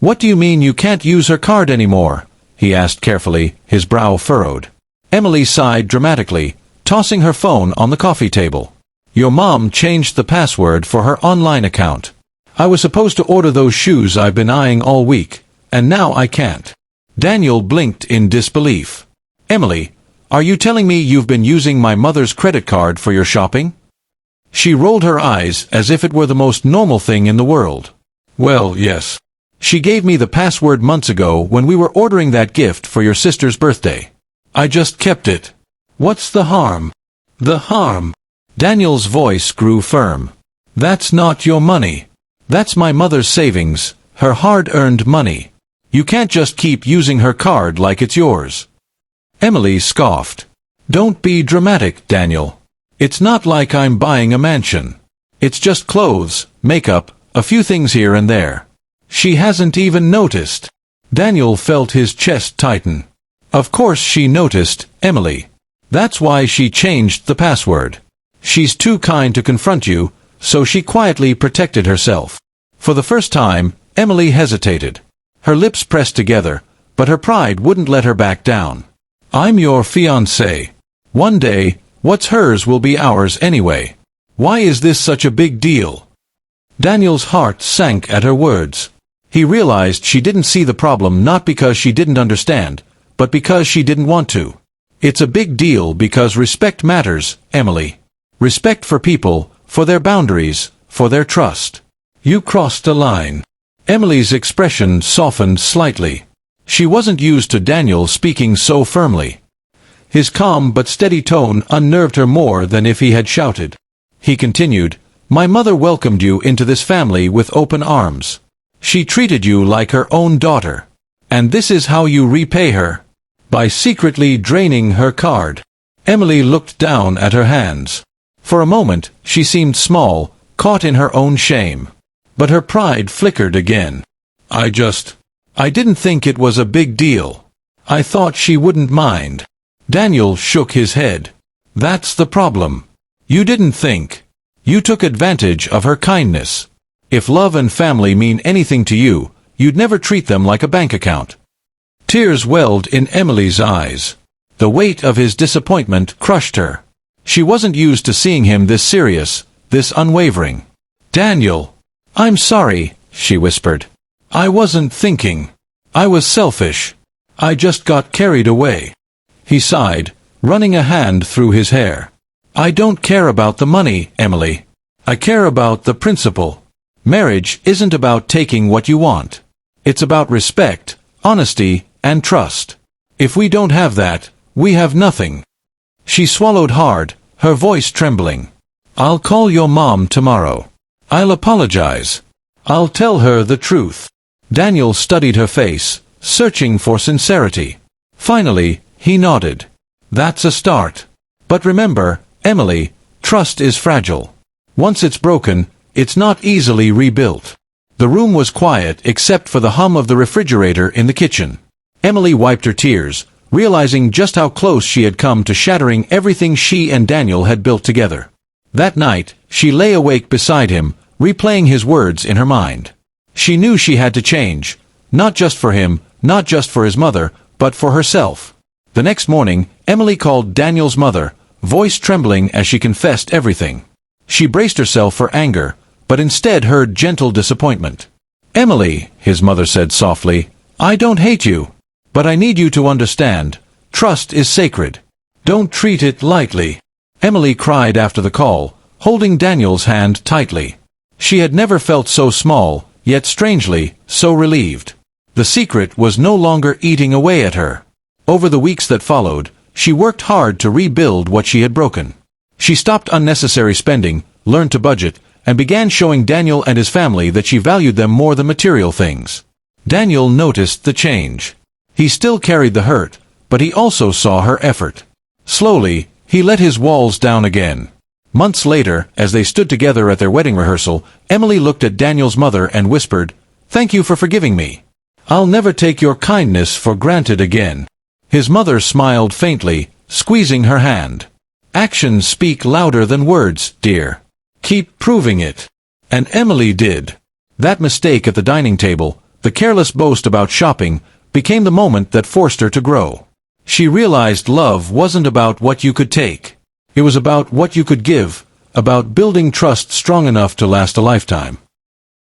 "What do you mean you can't use her card anymore?" he asked carefully, his brow furrowed. Emily sighed dramatically, tossing her phone on the coffee table. "Your mom changed the password for her online account. I was supposed to order those shoes I've been eyeing all week, and now I can't." Daniel blinked in disbelief. "Emily, are you telling me you've been using my mother's credit card for your shopping?" She rolled her eyes as if it were the most normal thing in the world. "Well, yes. She gave me the password months ago when we were ordering that gift for your sister's birthday. I just kept it. What's the harm?" "The harm?" Daniel's voice grew firm. "That's not your money. That's my mother's savings, her hard-earned money. You can't just keep using her card like it's yours." Emily scoffed. "Don't be dramatic, Daniel. It's not like I'm buying a mansion. It's just clothes, makeup, a few things here and there. She hasn't even noticed." Daniel felt his chest tighten. "Of course she noticed, Emily. That's why she changed the password. She's too kind to confront you, so she quietly protected herself." For the first time, Emily hesitated. Her lips pressed together, but her pride wouldn't let her back down. "I'm your fiancé. One day, what's hers will be ours anyway. Why is this such a big deal?" Daniel's heart sank at her words. He realized she didn't see the problem not because she didn't understand, but because she didn't want to. "It's a big deal because respect matters, Emily. Respect for people, for their boundaries, for their trust. You crossed a line." Emily's expression softened slightly. She wasn't used to Daniel speaking so firmly. His calm but steady tone unnerved her more than if he had shouted. He continued, "My mother welcomed you into this family with open arms. She treated you like her own daughter. And this is how you repay her? By secretly draining her card." Emily looked down at her hands. For a moment, she seemed small, caught in her own shame. But her pride flickered again. I didn't think it was a big deal. I thought she wouldn't mind." Daniel shook his head. "That's the problem. You didn't think. You took advantage of her kindness. If love and family mean anything to you, you'd never treat them like a bank account." Tears welled in Emily's eyes. The weight of his disappointment crushed her. She wasn't used to seeing him this serious, this unwavering. "Daniel, I'm sorry," she whispered. "I wasn't thinking. I was selfish. I just got carried away." He sighed, running a hand through his hair. "I don't care about the money, Emily. I care about the principle. Marriage isn't about taking what you want. It's about respect, honesty, and trust. If we don't have that, we have nothing." She swallowed hard, her voice trembling. "I'll call your mom tomorrow. I'll apologize. I'll tell her the truth." Daniel studied her face, searching for sincerity. Finally, he nodded. "That's a start. But remember, Emily, trust is fragile. Once it's broken, it's not easily rebuilt." The room was quiet except for the hum of the refrigerator in the kitchen. Emily wiped her tears, realizing just how close she had come to shattering everything she and Daniel had built together. That night, she lay awake beside him, replaying his words in her mind. She knew she had to change, not just for him, not just for his mother, but for herself. The next morning, Emily called Daniel's mother, voice trembling as she confessed everything. She braced herself for anger, but instead heard gentle disappointment. "Emily," his mother said softly, "I don't hate you. But I need you to understand, trust is sacred. Don't treat it lightly." Emily cried after the call, holding Daniel's hand tightly. She had never felt so small, yet strangely, so relieved. The secret was no longer eating away at her. Over the weeks that followed, she worked hard to rebuild what she had broken. She stopped unnecessary spending, learned to budget, and began showing Daniel and his family that she valued them more than material things. Daniel noticed the change. He still carried the hurt, but he also saw her effort. Slowly, he let his walls down again. Months later, as they stood together at their wedding rehearsal, Emily looked at Daniel's mother and whispered, "Thank you for forgiving me. I'll never take your kindness for granted again." His mother smiled faintly, squeezing her hand. "Actions speak louder than words, dear. Keep proving it." And Emily did. That mistake at the dining table, The careless boast about shopping became the moment that forced her to grow. She realized love wasn't about what you could take. It was about what you could give, about building trust strong enough to last a lifetime.